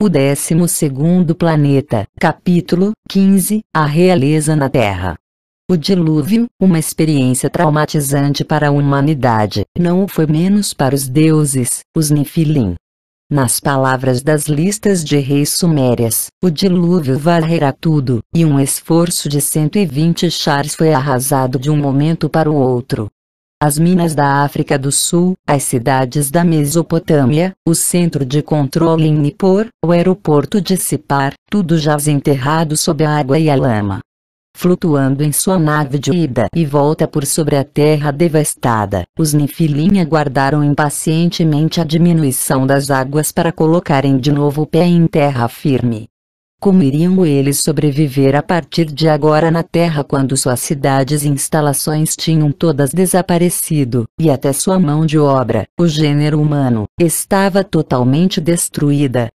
O 12º planeta, capítulo 15, a realeza na Terra. O dilúvio, uma experiência traumatizante para a humanidade, não o foi menos para os deuses, os Nefilim. Nas palavras das listas de reis sumérias, o dilúvio varrerá tudo, e um esforço de 120 chars foi arrasado de um momento para o outro. As minas da África do Sul, as cidades da Mesopotâmia, o centro de controle em Nippur, o aeroporto de Sippar, tudo jaz enterrado sob a água e a lama. Flutuando em sua nave de ida e volta por sobre a terra devastada, os Nefilim aguardaram impacientemente a diminuição das águas para colocarem de novo o pé em terra firme. Como iriam eles sobreviver a partir de agora na Terra quando suas cidades e instalações tinham todas desaparecido, e até sua mão de obra, o gênero humano, estava totalmente destruída?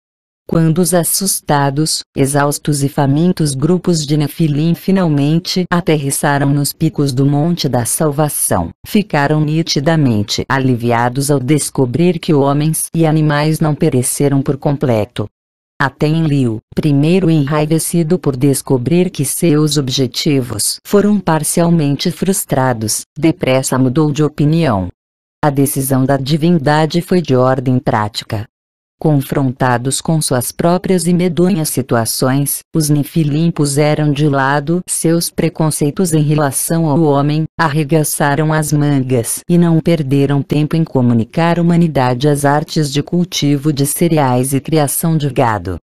Quando os assustados, exaustos e famintos grupos de Nefilim finalmente aterrissaram nos picos do Monte da Salvação, ficaram nitidamente aliviados ao descobrir que homens e animais não pereceram por completo. Até Enlil, primeiro enraivecido por descobrir que seus objetivos foram parcialmente frustrados, depressa mudou de opinião. A decisão da divindade foi de ordem prática. Confrontados com suas próprias e medonhas situações, os Nefilim puseram de lado seus preconceitos em relação ao homem, arregaçaram as mangas e não perderam tempo em comunicar à humanidade as artes de cultivo de cereais e criação de gado.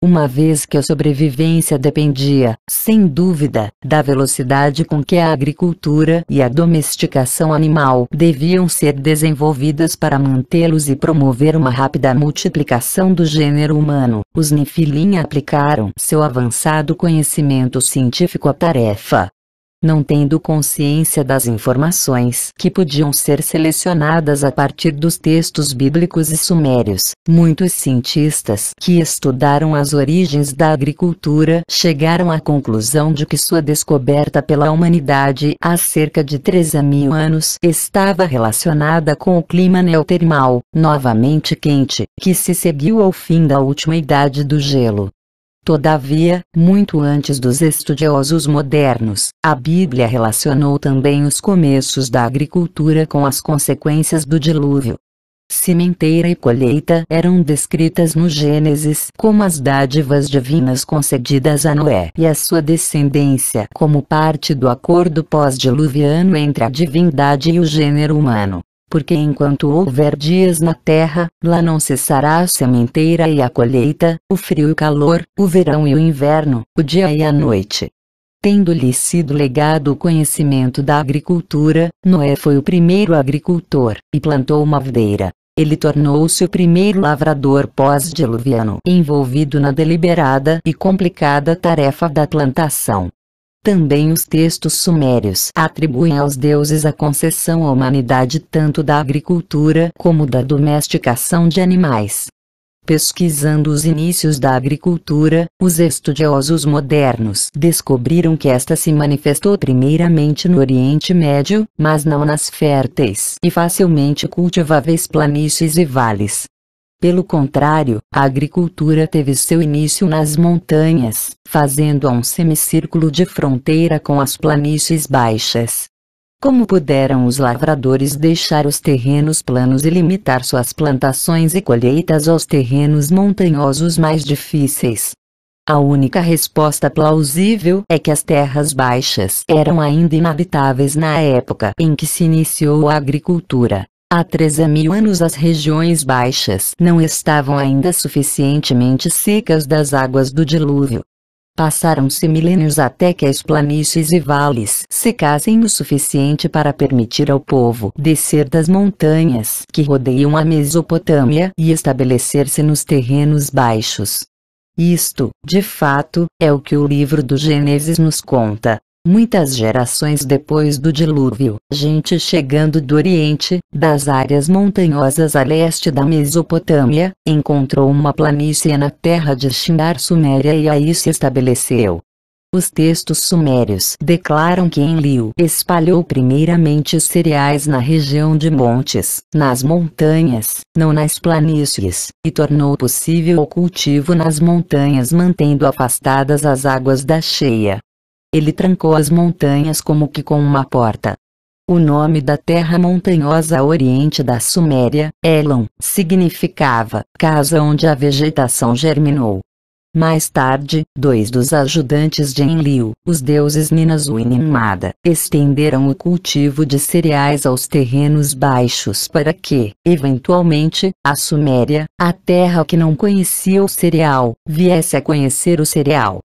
Uma vez que a sobrevivência dependia, sem dúvida, da velocidade com que a agricultura e a domesticação animal deviam ser desenvolvidas para mantê-los e promover uma rápida multiplicação do gênero humano, os Nefilim aplicaram seu avançado conhecimento científico à tarefa. Não tendo consciência das informações que podiam ser selecionadas a partir dos textos bíblicos e sumérios, muitos cientistas que estudaram as origens da agricultura chegaram à conclusão de que sua descoberta pela humanidade há cerca de 13.000 anos estava relacionada com o clima neotermal, novamente quente, que se seguiu ao fim da última idade do gelo. Todavia, muito antes dos estudiosos modernos, a Bíblia relacionou também os começos da agricultura com as consequências do dilúvio. Sementeira e colheita eram descritas no Gênesis como as dádivas divinas concedidas a Noé e a sua descendência como parte do acordo pós-diluviano entre a divindade e o gênero humano. Porque enquanto houver dias na terra, lá não cessará a sementeira e a colheita, o frio e o calor, o verão e o inverno, o dia e a noite. Tendo-lhe sido legado o conhecimento da agricultura, Noé foi o primeiro agricultor, e plantou uma videira. Ele tornou-se o primeiro lavrador pós-diluviano envolvido na deliberada e complicada tarefa da plantação. Também os textos sumérios atribuem aos deuses a concessão à humanidade tanto da agricultura como da domesticação de animais. Pesquisando os inícios da agricultura, os estudiosos modernos descobriram que esta se manifestou primeiramente no Oriente Médio, mas não nas férteis e facilmente cultiváveis planícies e vales. Pelo contrário, a agricultura teve seu início nas montanhas, fazendo um semicírculo de fronteira com as planícies baixas. Como puderam os lavradores deixar os terrenos planos e limitar suas plantações e colheitas aos terrenos montanhosos mais difíceis? A única resposta plausível é que as terras baixas eram ainda inabitáveis na época em que se iniciou a agricultura. Há 13.000 anos as regiões baixas não estavam ainda suficientemente secas das águas do dilúvio. Passaram-se milênios até que as planícies e vales secassem o suficiente para permitir ao povo descer das montanhas que rodeiam a Mesopotâmia e estabelecer-se nos terrenos baixos. Isto, de fato, é o que o livro do Gênesis nos conta. Muitas gerações depois do dilúvio, gente chegando do Oriente, das áreas montanhosas a leste da Mesopotâmia, encontrou uma planície na terra de Shinar Suméria e aí se estabeleceu. Os textos sumérios declaram que Enlil espalhou primeiramente os cereais na região de montes, nas montanhas, não nas planícies, e tornou possível o cultivo nas montanhas mantendo afastadas as águas da cheia. Ele trancou as montanhas como que com uma porta. O nome da terra montanhosa a oriente da Suméria, Elon, significava casa onde a vegetação germinou. Mais tarde, dois dos ajudantes de Enlil, os deuses Ninassu e Ninmada, estenderam o cultivo de cereais aos terrenos baixos para que, eventualmente, a Suméria, a terra que não conhecia o cereal, viesse a conhecer o cereal.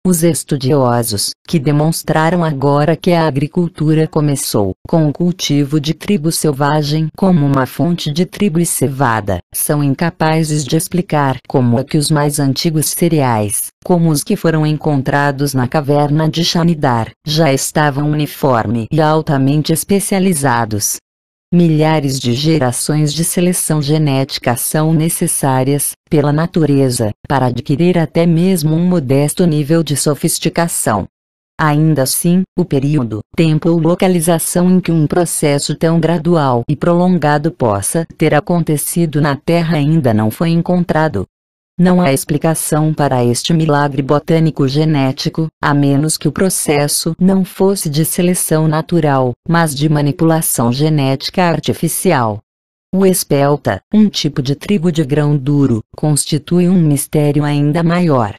Os estudiosos, que demonstraram agora que a agricultura começou com o cultivo de trigo selvagem como uma fonte de trigo e cevada, são incapazes de explicar como é que os mais antigos cereais, como os que foram encontrados na caverna de Shanidar, já estavam uniforme e altamente especializados. Milhares de gerações de seleção genética são necessárias, pela natureza, para adquirir até mesmo um modesto nível de sofisticação. Ainda assim, o período, tempo ou localização em que um processo tão gradual e prolongado possa ter acontecido na Terra ainda não foi encontrado. Não há explicação para este milagre botânico genético, a menos que o processo não fosse de seleção natural, mas de manipulação genética artificial. O espelta, um tipo de trigo de grão duro, constitui um mistério ainda maior.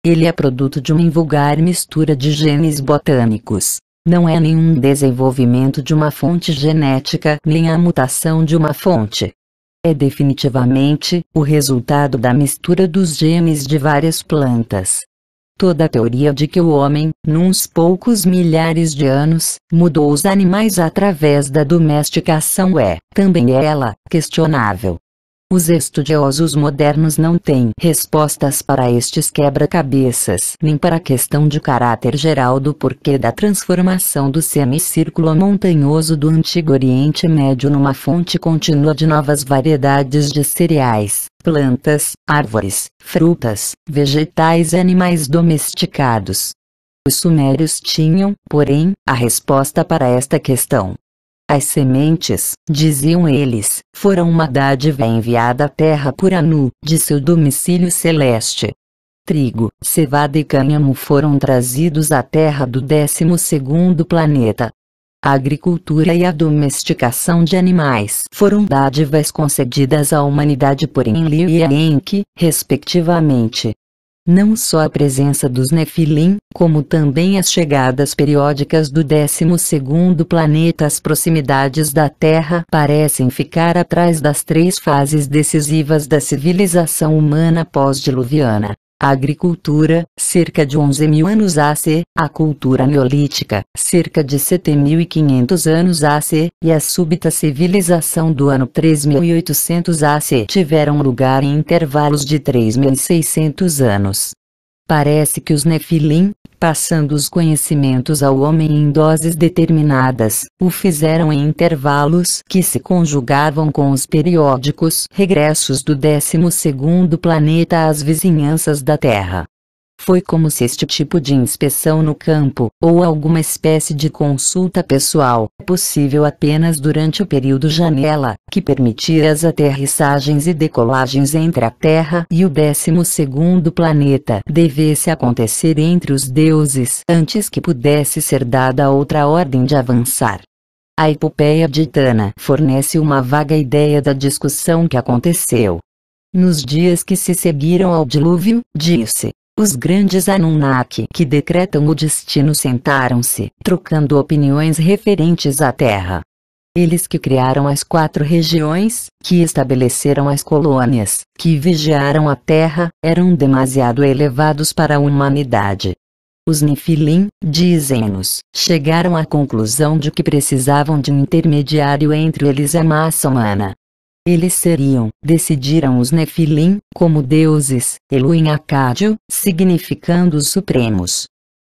Ele é produto de uma invulgar mistura de genes botânicos. Não é nenhum desenvolvimento de uma fonte genética nem a mutação de uma fonte. É definitivamente o resultado da mistura dos genes de várias plantas. Toda a teoria de que o homem, nuns poucos milhares de anos, mudou os animais através da domesticação é, também ela, questionável. Os estudiosos modernos não têm respostas para estes quebra-cabeças, nem para a questão de caráter geral do porquê da transformação do semicírculo montanhoso do Antigo Oriente Médio numa fonte contínua de novas variedades de cereais, plantas, árvores, frutas, vegetais e animais domesticados. Os sumérios tinham, porém, a resposta para esta questão. As sementes, diziam eles, foram uma dádiva enviada à terra por Anu, de seu domicílio celeste. Trigo, cevada e cânhamo foram trazidos à terra do 12º planeta. A agricultura e a domesticação de animais foram dádivas concedidas à humanidade por Enlil e Enki, respectivamente. Não só a presença dos Nefilim, como também as chegadas periódicas do 12º planeta às proximidades da Terra parecem ficar atrás das três fases decisivas da civilização humana pós-diluviana. A agricultura, cerca de 11.000 anos AC, a cultura neolítica, cerca de 7.500 anos AC, e a súbita civilização do ano 3.800 AC tiveram lugar em intervalos de 3.600 anos. Parece que os Nefilim, passando os conhecimentos ao homem em doses determinadas, o fizeram em intervalos que se conjugavam com os periódicos regressos do 12º planeta às vizinhanças da Terra. Foi como se este tipo de inspeção no campo, ou alguma espécie de consulta pessoal, possível apenas durante o período janela, que permitia as aterrissagens e decolagens entre a Terra e o 12º planeta, devesse acontecer entre os deuses antes que pudesse ser dada outra ordem de avançar. A epopeia de Itana fornece uma vaga ideia da discussão que aconteceu. Nos dias que se seguiram ao dilúvio, disse: os grandes Anunnaki que decretam o destino sentaram-se, trocando opiniões referentes à Terra. Eles que criaram as 4 regiões, que estabeleceram as colônias, que vigiaram a Terra, eram demasiado elevados para a humanidade. Os Nefilim, dizem-nos, chegaram à conclusão de que precisavam de um intermediário entre eles e a massa humana. Eles seriam, decidiram os Nefilim, como deuses, Elohim Acádio, significando os supremos.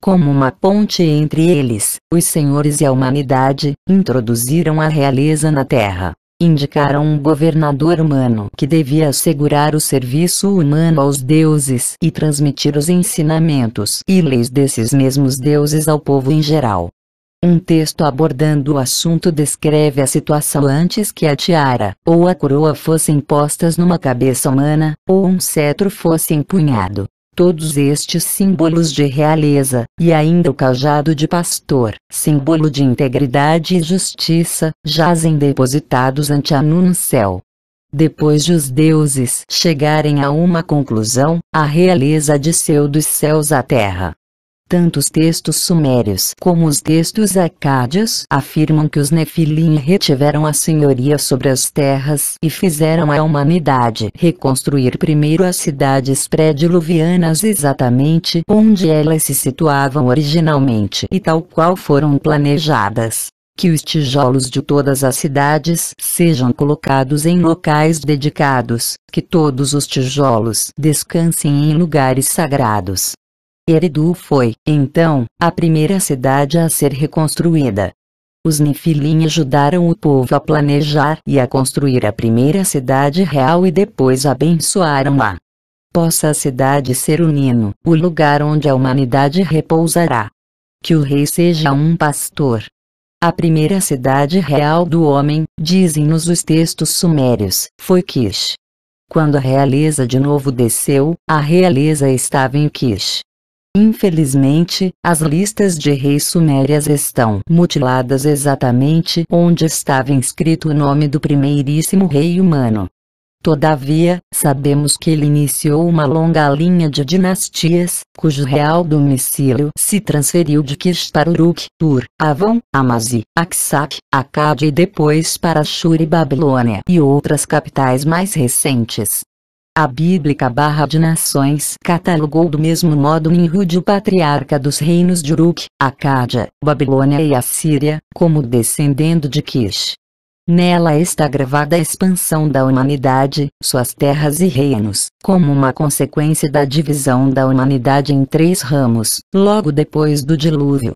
Como uma ponte entre eles, os senhores e a humanidade, introduziram a realeza na Terra. Indicaram um governador humano que devia assegurar o serviço humano aos deuses e transmitir os ensinamentos e leis desses mesmos deuses ao povo em geral. Um texto abordando o assunto descreve a situação antes que a tiara ou a coroa fossem postas numa cabeça humana, ou um cetro fosse empunhado. Todos estes símbolos de realeza, e ainda o cajado de pastor, símbolo de integridade e justiça, jazem depositados ante Anu no céu. Depois de os deuses chegarem a uma conclusão, a realeza desceu dos céus à terra. Tanto os textos sumérios como os textos acádios afirmam que os Nefilim retiveram a senhoria sobre as terras e fizeram a humanidade reconstruir primeiro as cidades pré-diluvianas exatamente onde elas se situavam originalmente e tal qual foram planejadas. Que os tijolos de todas as cidades sejam colocados em locais dedicados, que todos os tijolos descansem em lugares sagrados. Eridu foi, então, a primeira cidade a ser reconstruída. Os Nefilim ajudaram o povo a planejar e a construir a primeira cidade real e depois abençoaram-a. Possa a cidade ser o Nino, o lugar onde a humanidade repousará. Que o rei seja um pastor. A primeira cidade real do homem, dizem-nos os textos sumérios, foi Kish. Quando a realeza de novo desceu, a realeza estava em Kish. Infelizmente, as listas de reis sumérias estão mutiladas exatamente onde estava inscrito o nome do primeiríssimo rei humano. Todavia, sabemos que ele iniciou uma longa linha de dinastias, cujo real domicílio se transferiu de Kish para Uruk, Ur, Avon, Amazi, Aksak, Akkad e depois para Ashur e Babilônia e outras capitais mais recentes. A bíblica Barra de Nações catalogou do mesmo modo Nimrud, o patriarca dos reinos de Uruk, Acádia, Babilônia e Assíria, como descendendo de Kish. Nela está gravada a expansão da humanidade, suas terras e reinos, como uma consequência da divisão da humanidade em 3 ramos, logo depois do dilúvio.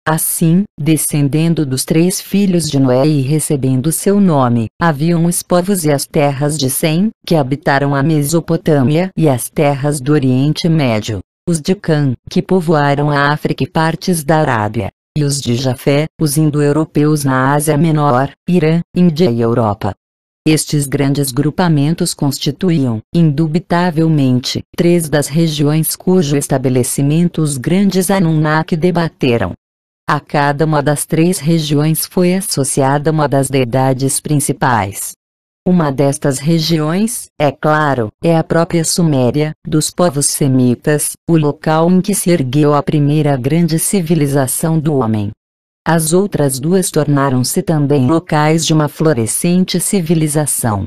Assim, descendendo dos 3 filhos de Noé e recebendo seu nome, haviam os povos e as terras de Sem, que habitaram a Mesopotâmia e as terras do Oriente Médio, os de Cã, que povoaram a África e partes da Arábia, e os de Jafé, os indo-europeus na Ásia Menor, Irã, Índia e Europa. Estes grandes grupamentos constituíam, indubitavelmente, 3 das regiões cujo estabelecimento os grandes Anunnaki debateram. A cada uma das 3 regiões foi associada uma das deidades principais. Uma destas regiões, é claro, é a própria Suméria, dos povos semitas, o local em que se ergueu a primeira grande civilização do homem. As outras 2 tornaram-se também locais de uma florescente civilização.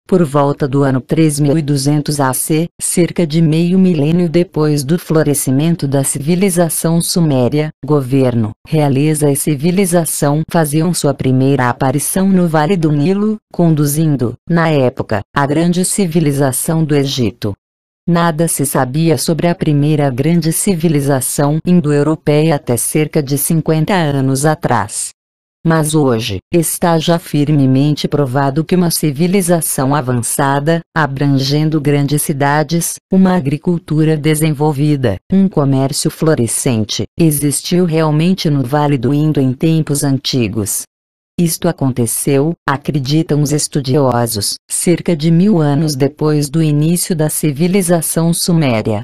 Por volta do ano 3200 AC, cerca de meio milênio depois do florescimento da civilização suméria, governo, realeza e civilização faziam sua primeira aparição no Vale do Nilo, conduzindo, na época, a grande civilização do Egito. Nada se sabia sobre a primeira grande civilização indo-europeia até cerca de 50 anos atrás. Mas hoje, está já firmemente provado que uma civilização avançada, abrangendo grandes cidades, uma agricultura desenvolvida, um comércio florescente, existiu realmente no Vale do Indo em tempos antigos. Isto aconteceu, acreditam os estudiosos, cerca de 1000 anos depois do início da civilização suméria.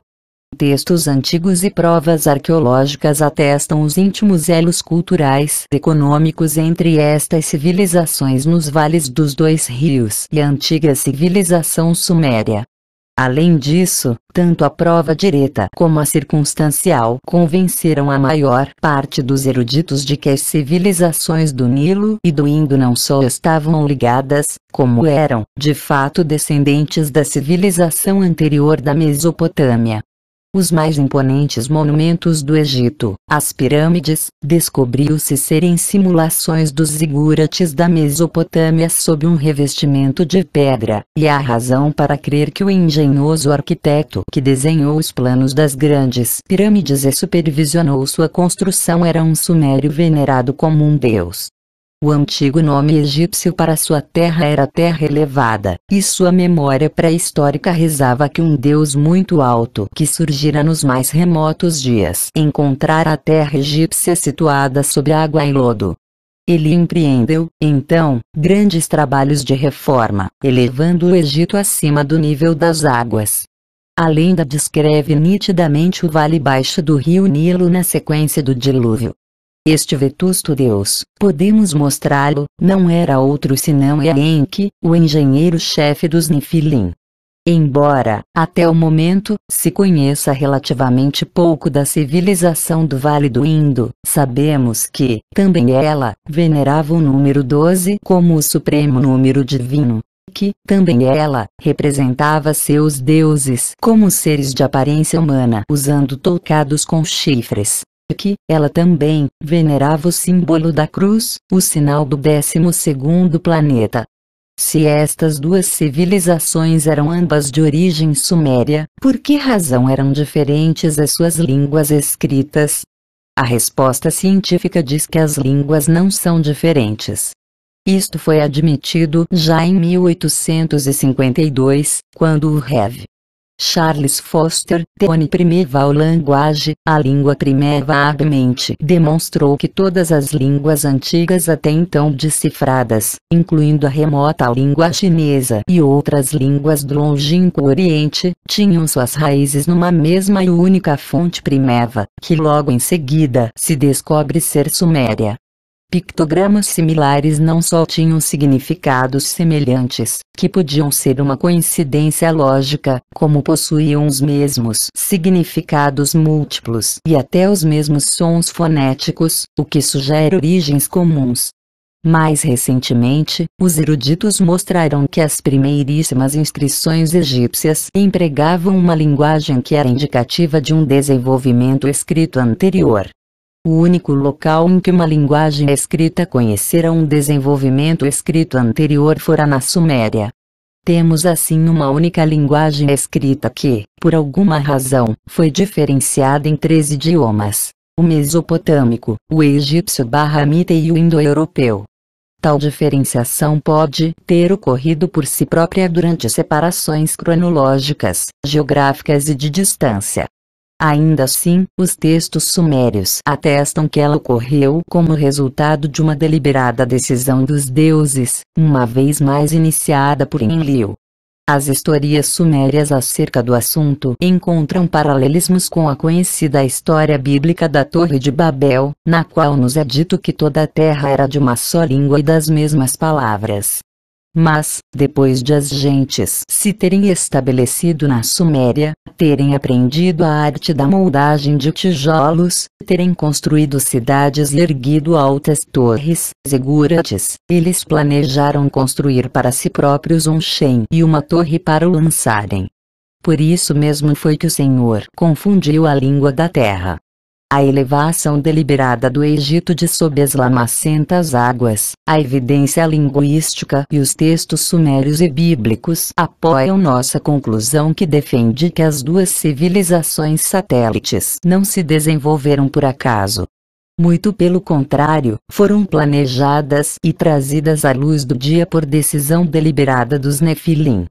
Textos antigos e provas arqueológicas atestam os íntimos elos culturais e econômicos entre estas civilizações nos vales dos 2 rios e a antiga civilização suméria. Além disso, tanto a prova direta como a circunstancial convenceram a maior parte dos eruditos de que as civilizações do Nilo e do Indo não só estavam ligadas, como eram, de fato, descendentes da civilização anterior da Mesopotâmia. Os mais imponentes monumentos do Egito, as pirâmides, descobriu-se serem simulações dos zigurates da Mesopotâmia sob um revestimento de pedra, e há razão para crer que o engenhoso arquiteto que desenhou os planos das grandes pirâmides e supervisionou sua construção era um sumério venerado como um deus. O antigo nome egípcio para sua terra era Terra Elevada, e sua memória pré-histórica rezava que um Deus muito alto que surgira nos mais remotos dias encontrara a terra egípcia situada sobre água e lodo. Ele empreendeu, então, grandes trabalhos de reforma, elevando o Egito acima do nível das águas. A lenda descreve nitidamente o vale baixo do rio Nilo na sequência do dilúvio. Este vetusto Deus, podemos mostrá-lo, não era outro senão Enki, o engenheiro-chefe dos Nefilim. Embora, até o momento, se conheça relativamente pouco da civilização do Vale do Indo, sabemos que, também ela, venerava o número 12 como o supremo número divino, que, também ela, representava seus deuses como seres de aparência humana usando toucados com chifres. Que ela também venerava o símbolo da cruz, o sinal do 12º planeta. Se estas duas civilizações eram ambas de origem suméria, por que razão eram diferentes as suas línguas escritas? A resposta científica diz que as línguas não são diferentes. Isto foi admitido já em 1852, quando o Rev. Charles Foster, Theory Primeval Language, a língua primeiramente demonstrou que todas as línguas antigas até então decifradas, incluindo a remota língua chinesa e outras línguas do longínquo Oriente, tinham suas raízes numa mesma e única fonte primeva, que logo em seguida se descobre ser Suméria. Pictogramas similares não só tinham significados semelhantes, que podiam ser uma coincidência lógica, como possuíam os mesmos significados múltiplos e até os mesmos sons fonéticos, o que sugere origens comuns. Mais recentemente, os eruditos mostraram que as primeiríssimas inscrições egípcias empregavam uma linguagem que era indicativa de um desenvolvimento escrito anterior. O único local em que uma linguagem escrita conhecera um desenvolvimento escrito anterior fora na Suméria. Temos assim uma única linguagem escrita que, por alguma razão, foi diferenciada em 3 idiomas: o mesopotâmico, o egípcio/amita e o indo-europeu. Tal diferenciação pode ter ocorrido por si própria durante separações cronológicas, geográficas e de distância. Ainda assim, os textos sumérios atestam que ela ocorreu como resultado de uma deliberada decisão dos deuses, uma vez mais iniciada por Enlil. As historias sumérias acerca do assunto encontram paralelismos com a conhecida história bíblica da Torre de Babel, na qual nos é dito que toda a terra era de uma só língua e das mesmas palavras. Mas, depois de as gentes se terem estabelecido na Suméria, terem aprendido a arte da moldagem de tijolos, terem construído cidades e erguido altas torres, zigurates, eles planejaram construir para si próprios um Shem e uma torre para o lançarem. Por isso mesmo foi que o Senhor confundiu a língua da terra. A elevação deliberada do Egito de sob as lamacentas águas, a evidência linguística e os textos sumérios e bíblicos apoiam nossa conclusão que defende que as duas civilizações satélites não se desenvolveram por acaso. Muito pelo contrário, foram planejadas e trazidas à luz do dia por decisão deliberada dos Nefilim.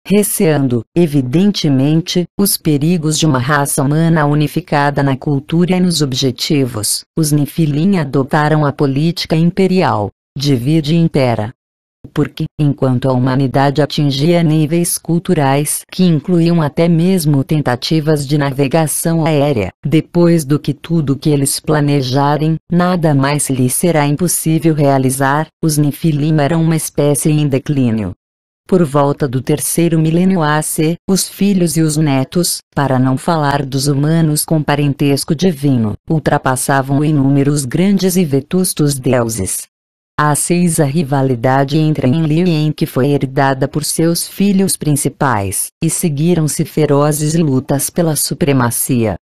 Receando, evidentemente, os perigos de uma raça humana unificada na cultura e nos objetivos, os Nefilim adotaram a política imperial, divide e impera. Porque, enquanto a humanidade atingia níveis culturais que incluíam até mesmo tentativas de navegação aérea, depois do que tudo que eles planejarem, nada mais lhes será impossível realizar, os Nefilim eram uma espécie em declínio. Por volta do 3º milênio AC, os filhos e os netos, para não falar dos humanos com parentesco divino, ultrapassavam em número os grandes e vetustos deuses. A acesa rivalidade entre Enlil e Enki foi herdada por seus filhos principais, e seguiram-se ferozes lutas pela supremacia.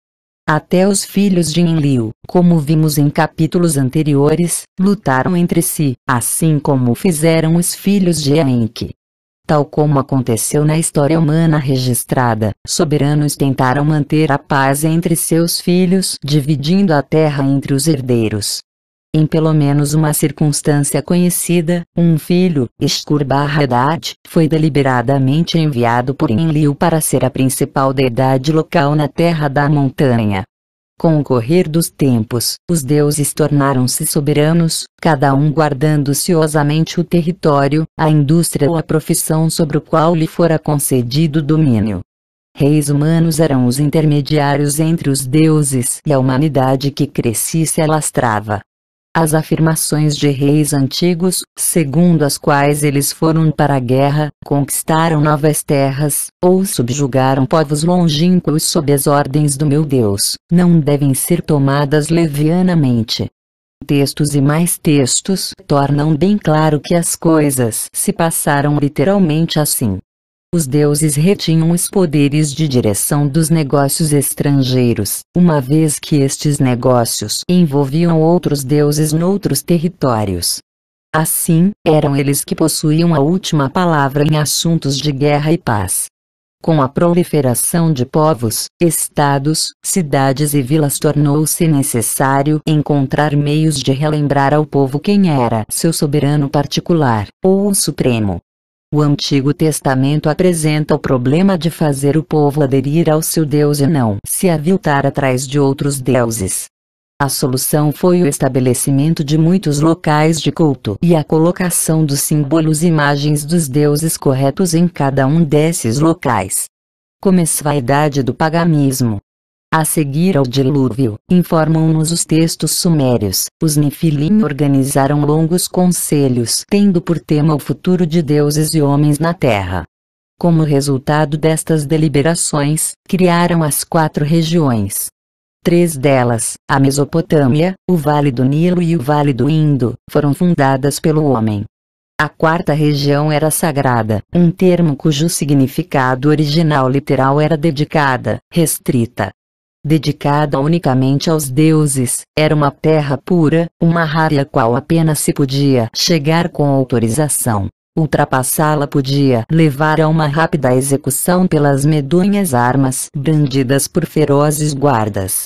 Até os filhos de Enlil, como vimos em capítulos anteriores, lutaram entre si, assim como fizeram os filhos de Enki. Tal como aconteceu na história humana registrada, soberanos tentaram manter a paz entre seus filhos, dividindo a terra entre os herdeiros. Em pelo menos uma circunstância conhecida, um filho, Shkur-Hadad, foi deliberadamente enviado por Enlil para ser a principal deidade local na terra da montanha. Com o correr dos tempos, os deuses tornaram-se soberanos, cada um guardando ciosamente o território, a indústria ou a profissão sobre o qual lhe fora concedido domínio. Reis humanos eram os intermediários entre os deuses e a humanidade que crescia e se alastrava. As afirmações de reis antigos, segundo as quais eles foram para a guerra, conquistaram novas terras, ou subjugaram povos longínquos sob as ordens do meu Deus, não devem ser tomadas levianamente. Textos e mais textos tornam bem claro que as coisas se passaram literalmente assim. Os deuses retinham os poderes de direção dos negócios estrangeiros, uma vez que estes negócios envolviam outros deuses noutros territórios. Assim, eram eles que possuíam a última palavra em assuntos de guerra e paz. Com a proliferação de povos, estados, cidades e vilas, tornou-se necessário encontrar meios de relembrar ao povo quem era seu soberano particular, ou o supremo. O Antigo Testamento apresenta o problema de fazer o povo aderir ao seu Deus e não se aviltar atrás de outros deuses. A solução foi o estabelecimento de muitos locais de culto e a colocação dos símbolos e imagens dos deuses corretos em cada um desses locais. Começou a idade do paganismo. A seguir ao dilúvio, informam-nos os textos sumérios, os Nefilim organizaram longos conselhos tendo por tema o futuro de deuses e homens na terra. Como resultado destas deliberações, criaram as 4 regiões. 3 delas, a Mesopotâmia, o Vale do Nilo e o Vale do Indo, foram fundadas pelo homem. A 4ª região era sagrada, um termo cujo significado original literal era dedicada, restrita. Dedicada unicamente aos deuses, era uma terra pura, uma área a qual apenas se podia chegar com autorização. Ultrapassá-la podia levar a uma rápida execução pelas medonhas armas brandidas por ferozes guardas.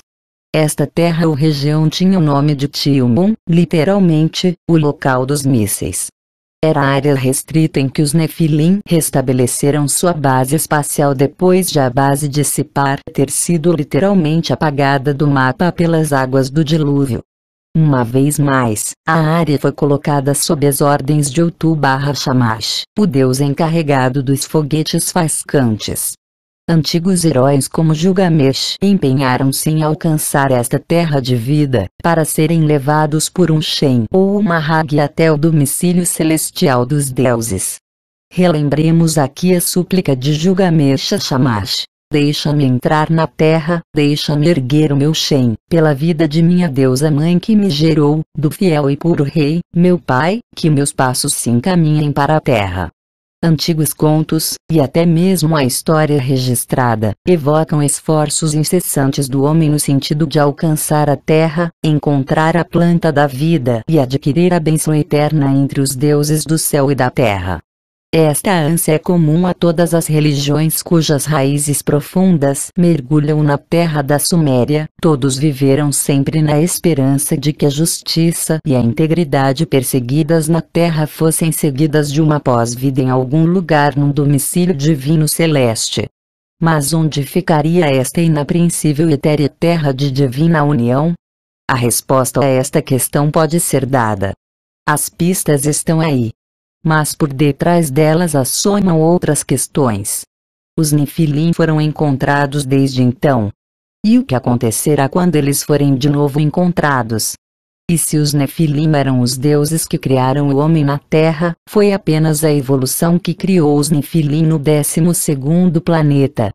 Esta terra ou região tinha o nome de Tilmun, literalmente, o local dos mísseis. Era a área restrita em que os Nefilim restabeleceram sua base espacial depois de a base de Sipar ter sido literalmente apagada do mapa pelas águas do dilúvio. Uma vez mais, a área foi colocada sob as ordens de Utu-Shamash, o deus encarregado dos foguetes faiscantes. Antigos heróis como Gilgamesh empenharam-se em alcançar esta terra de vida, para serem levados por um Shen ou uma águia até o domicílio celestial dos deuses. Relembremos aqui a súplica de Gilgamesh a Shamash: deixa-me entrar na terra, deixa-me erguer o meu Shen, pela vida de minha deusa mãe que me gerou, do fiel e puro rei, meu pai, que meus passos se encaminhem para a terra. Antigos contos, e até mesmo a história registrada, evocam esforços incessantes do homem no sentido de alcançar a terra, encontrar a planta da vida e adquirir a bênção eterna entre os deuses do céu e da terra. Esta ânsia é comum a todas as religiões cujas raízes profundas mergulham na terra da Suméria. Todos viveram sempre na esperança de que a justiça e a integridade perseguidas na terra fossem seguidas de uma pós-vida em algum lugar num domicílio divino celeste. Mas onde ficaria esta inapreensível e etérea terra de divina união? A resposta a esta questão pode ser dada. As pistas estão aí. Mas por detrás delas assomam outras questões. Os Nefilim foram encontrados desde então. E o que acontecerá quando eles forem de novo encontrados? E se os Nefilim eram os deuses que criaram o homem na Terra, foi apenas a evolução que criou os Nefilim no 12º planeta,